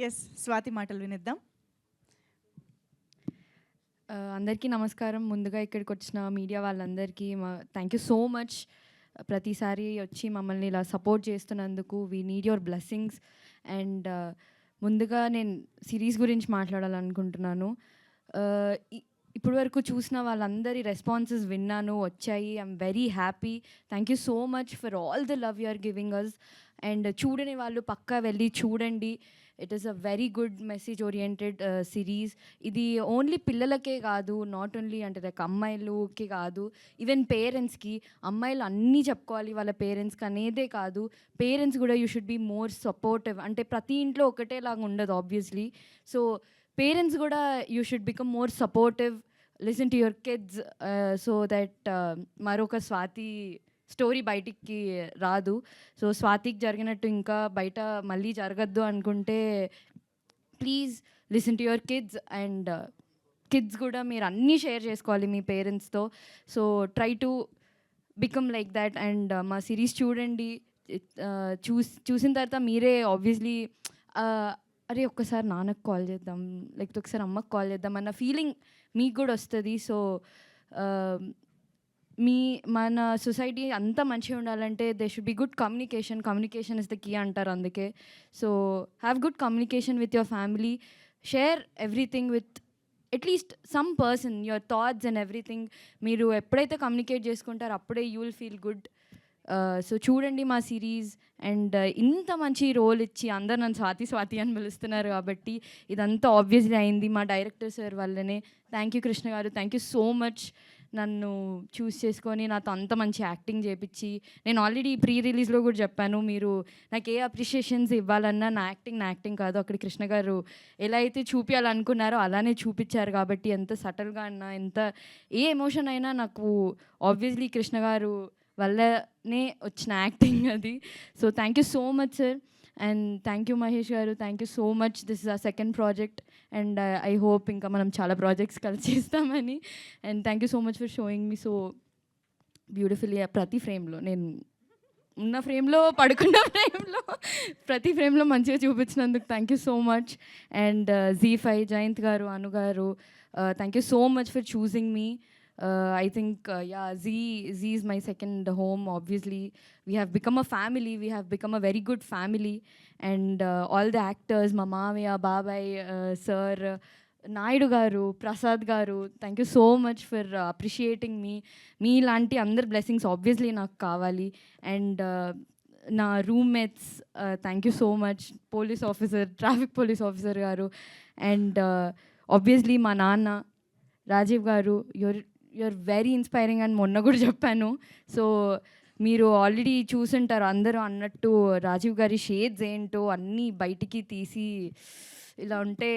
Yes Swathi మాటలు వినిద్దాం. అందరికీ నమస్కారం. ముందుగా ఇక్కడికి వచ్చిన మీడియా వాళ్ళందరికీ థ్యాంక్ యూ సో మచ్. ప్రతిసారి వచ్చి మమ్మల్ని ఇలా సపోర్ట్ చేస్తున్నందుకు we need your blessings. And ముందుగా నేను సిరీస్ గురించి మాట్లాడాలనుకుంటున్నాను. ఇప్పటి వరకు చూసిన వాళ్ళందరి రెస్పాన్సెస్ విన్నాను, వచ్చాయి. I'm very happy. Thank you so much for all the love you are giving us. And చూడని వాళ్ళు పక్కా వెళ్ళి చూడండి. It is a very good message oriented series. ఇది ఓన్లీ పిల్లలకే కాదు, నాట్ ఓన్లీ అంటే లైక్ అమ్మాయిలకి కాదు, ఈవెన్ పేరెంట్స్కి. అమ్మాయిలు అన్నీ చెప్పుకోవాలి వాళ్ళ పేరెంట్స్కి అనేదే కాదు, పేరెంట్స్ కూడా you should be more supportive. అంటే ప్రతి ఇంట్లో ఒకటేలాగా ఉండదు ఆబ్వియస్లీ. సో పేరెంట్స్ కూడా you should become more supportive, listen to your kids, so that మరొక స్వాతి స్టోరీ బయటికి రాదు. సో స్వాతికి జరిగినట్టు ఇంకా బయట మళ్ళీ జరగద్దు అనుకుంటే please listen to your kids. And kids కూడా మీరు అన్నీ షేర్ చేసుకోవాలి మీ పేరెంట్స్తో. So try to become like that. And మా సిరీస్ చూడండి. చూసిన తర్వాత మీరే ఆబ్వియస్లీ అరే ఒక్కసారి నాన్నకు కాల్ చేద్దాం, లేకపోతే ఒకసారి అమ్మకు కాల్ చేద్దాం అన్న ఫీలింగ్ మీకు కూడా వస్తుంది. సో మన సొసైటీ అంతా మంచిగా ఉండాలంటే they should be good communication. Communication is the key అంటారు అందుకే. So have good communication with your family. Share everything with at least some person, your thoughts and everything. మీరు ఎప్పుడైతే కమ్యూనికేట్ చేసుకుంటారో అప్పుడే you will feel good. So చూడండి మా series. And ఇంత మంచి రోల్ ఇచ్చి అందరు నన్ను స్వాతి అని పిలుస్తున్నారు కాబట్టి ఇదంతా ఆబ్వియస్లీ అయింది మా డైరెక్టర్ సార్ వల్లనే. థ్యాంక్ యూ కృష్ణ గారు, థ్యాంక్ యూ సో మచ్. నన్ను చూస్ చేసుకొని నాతో అంత మంచి యాక్టింగ్ చేయించి, నేను ఆల్రెడీ ప్రీ రిలీజ్లో కూడా చెప్పాను, మీరు నాకు ఏ అప్రిషియేషన్స్ ఇవ్వాలన్నా నా యాక్టింగ్ కాదు, అక్కడ కృష్ణ గారు ఎలా అయితే చూపించాలనుకున్నారో అలానే చూపించారు. కాబట్టి ఎంత సటల్గా అన్నా, ఎంత ఏ ఎమోషన్ అయినా నాకు ఆబ్వియస్లీ కృష్ణ గారు వల్లనే వచ్చిన యాక్టింగ్ అది. So thank you so much sir. And thank you Mahesh గారు, thank you so much. This is a second project and I hope ఇంకా మనం చాలా ప్రాజెక్ట్స్ కలిసి చేస్తామని. And thank you so much for showing me so beautifully. ప్రతి ఫ్రేమ్లో, నేను ఉన్న ఫ్రేమ్లో, పడుకున్న ఫ్రేమ్లో, ప్రతి ఫ్రేమ్లో మంచిగా చూపించినందుకు thank you so much. And Z5 Jayanth గారు, అను గారు, thank you so much for choosing me. I think, Z is my second home. Obviously, we have become a family. We have become a very good family. And all the actors, Mamamaya, Babai, Sir, Naidu Garu, Prasad Garu, thank you so much for appreciating me. Me lanti andar blessings obviously నాకు కావాలి. And నా roommates, thank you so much. Police officer, traffic police officer గారు. And obviously మా నాన్న రాజీవ్ గారు, you're very inspiring అని మొన్న కూడా చెప్పాను. సో మీరు ఆల్రెడీ చూసుంటారు అందరూ అన్నట్టు రాజీవ్ గారి షేడ్స్ ఏంటో అన్నీ బయటికి తీసి ఇలా ఉంటే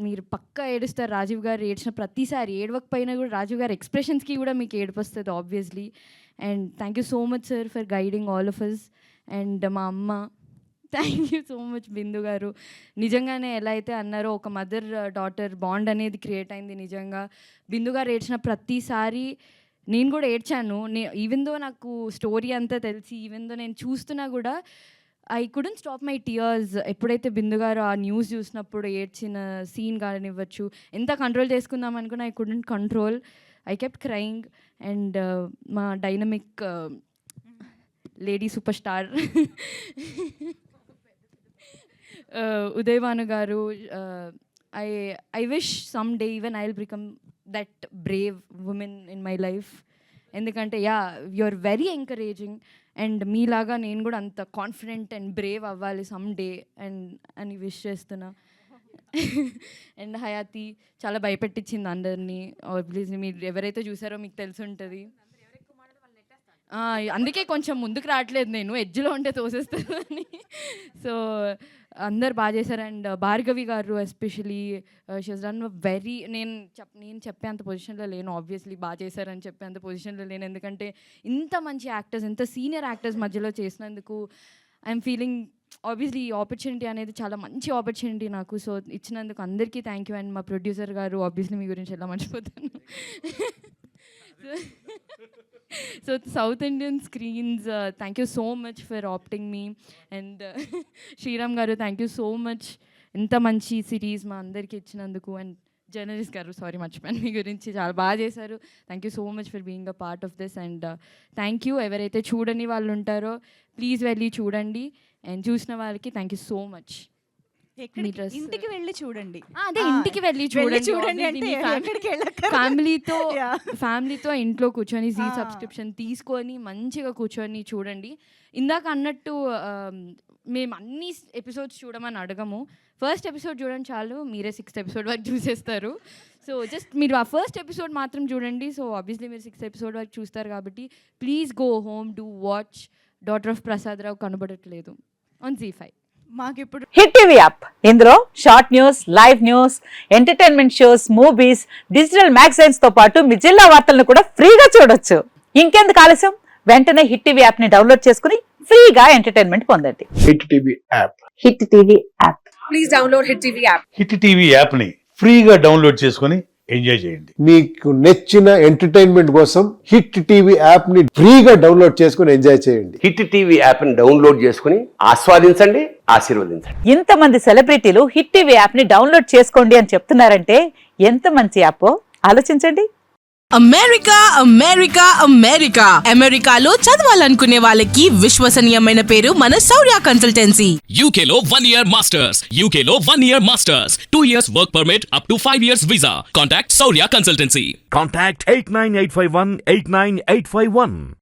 మీరు పక్కా ఏడుస్తారు. రాజీవ్ గారు ఏడ్చిన ప్రతిసారి, ఏడవకపోయినా కూడా రాజీవ్ గారి ఎక్స్ప్రెషన్స్కి కూడా మీకు ఏడుపు వస్తుంది obviously. And thank you so much sir for guiding all of us. And మా అమ్మ, thank you so much. Bindu గారు, నిజంగానే ఎలా అయితే అన్నారో ఒక మదర్ డాటర్ బాండ్ అనేది క్రియేట్ అయింది నిజంగా. బిందు గారు ఏడ్చిన ప్రతిసారి నేను కూడా ఏడ్చాను. ఈవెన్ దో నాకు స్టోరీ అంతా తెలిసి, ఈవెన్ దో నేను చూస్తున్నా కూడా I couldn't stop my tears. ఎప్పుడైతే బిందు గారు ఆ న్యూస్ చూసినప్పుడు ఏడ్చిన సీన్ కానివ్వచ్చు, ఎంత కంట్రోల్ చేసుకుందాం అనుకున్నా I couldn't control. I kept crying. And మా dynamic lady superstar Udayabhanu గారు, I wish someday even I will become that brave woman in my life. ఎందుకంటే you are very encouraging. And మీలాగా నేను కూడా అంత confident and brave అవ్వాలి someday అని wish చేస్తున్నా. అండ్ హయాతి చాలా భయపెట్టించింది అందరినీ. ఆబ్వియస్లీ మీరు ఎవరైతే చూసారో మీకు తెలిసి ఉంటుంది. అందుకే కొంచెం ముందుకు రావట్లేదు, నేను ఎడ్జ్లో ఉంటే తోసేస్తుందని. సో అందరు బాగా చేశారు. అండ్ భార్గవి గారు especially, she has done very, నేను చెప్పేంత పొజిషన్లో లేను ఆబ్వియస్లీ, బాగా చేశారని చెప్పేంత పొజిషన్లో లేను. ఎందుకంటే ఇంత మంచి యాక్టర్స్, ఇంత సీనియర్ యాక్టర్స్ మధ్యలో చేసినందుకు ఐఎమ్ ఫీలింగ్ ఆబ్వియస్లీ ఈ ఆపర్చునిటీ అనేది చాలా మంచి ఆపర్చునిటీ నాకు. సో ఇచ్చినందుకు అందరికీ థ్యాంక్ యూ. అండ్ మా ప్రొడ్యూసర్ గారు, ఆబ్వియస్లీ మీ గురించి ఎలా మర్చిపోతాను. So South Indian screens, thank you so much for opting me. And Shriram garu, thank you so much. ఇంత మంచి సిరీస్ మా అందరికీ ఇచ్చినందుకు. అండ్ జర్నలిస్ట్ గారు, సారీ మర్చిపోయాను మీ గురించి, చాలా బాగా చేశారు. Thank you so much for being a part of this. And thank you. ఎవరైతే చూడని వాళ్ళు ఉంటారో ప్లీజ్ వెళ్ళి చూడండి. అండ్ చూసిన వాళ్ళకి థ్యాంక్ యూ సో మచ్. ఇంటికి వెళ్ళి చూడండి. అదే ఇంటికి వెళ్ళి చూడండి అంటే ఫ్యామిలీతో ఇంట్లో కూర్చొని జీ సబ్స్క్రిప్షన్ తీసుకొని మంచిగా కూర్చొని చూడండి. ఇందాక అన్నట్టు మేము అన్ని ఎపిసోడ్స్ చూడమని అడగము. ఫస్ట్ ఎపిసోడ్ చూడండి చాలు, మీరే 6th ఎపిసోడ్ వరకు చూసేస్తారు. సో జస్ట్ మీరు ఆ ఫస్ట్ ఎపిసోడ్ మాత్రం చూడండి. సో ఆబ్వియస్లీ మీరు 6th ఎపిసోడ్ వరకు చూస్తారు కాబట్టి please go home, do watch daughter of Prasad Rao కనబడట్లేదు ఆన్ ZEE5. మాకిప్పుడు హిట్ టీవీ యాప్, ఇందులో short news, live news, entertainment shows, movies, digital magazines తో పాటు మీ జిల్లా వార్తలను కూడా ఫ్రీగా చూడొచ్చు. ఇంకెందుకు ఆలస్యం, వెంటనే హిట్ టీవీ యాప్ ని డౌన్లోడ్ చేసుకుని ఫ్రీగా ఎంటర్టైన్మెంట్ పొందండి. Hit TV app. Hit TV app, please download hit TV app. Hit TV app ని ఫ్రీగా డౌన్లోడ్ చేసుకుని ఎంజాయ్ చేయండి. మీకు నచ్చిన ఎంటర్టైన్మెంట్ కోసం హిట్ టీవీ యాప్ ని ఫ్రీగా డౌన్లోడ్ చేసుకుని ఎంజాయ్ చేయండి. హిట్ టీవీ యాప్ ని డౌన్లోడ్ చేసుకుని ఆస్వాదించండి, ఆశీర్వదించండి. ఇంతమంది సెలబ్రిటీలు హిట్ టీవీ యాప్ ని డౌన్లోడ్ చేసుకోండి అని చెప్తున్నారంటే ఎంత మంచి యాప్ ఆలోచించండి. అమెరికా అమెరికా అమెరికా అమెరికాలో చదవాలనుకునే వాళ్ళకి విశ్వసనీయమైన పేరు మన శౌర్య కన్సల్టెన్సీ. UK లో 1 year masters. UK లో 1 year masters. 2 years work permit up to 5 years visa. Contact Saurya Consultancy. Contact 89851 89851.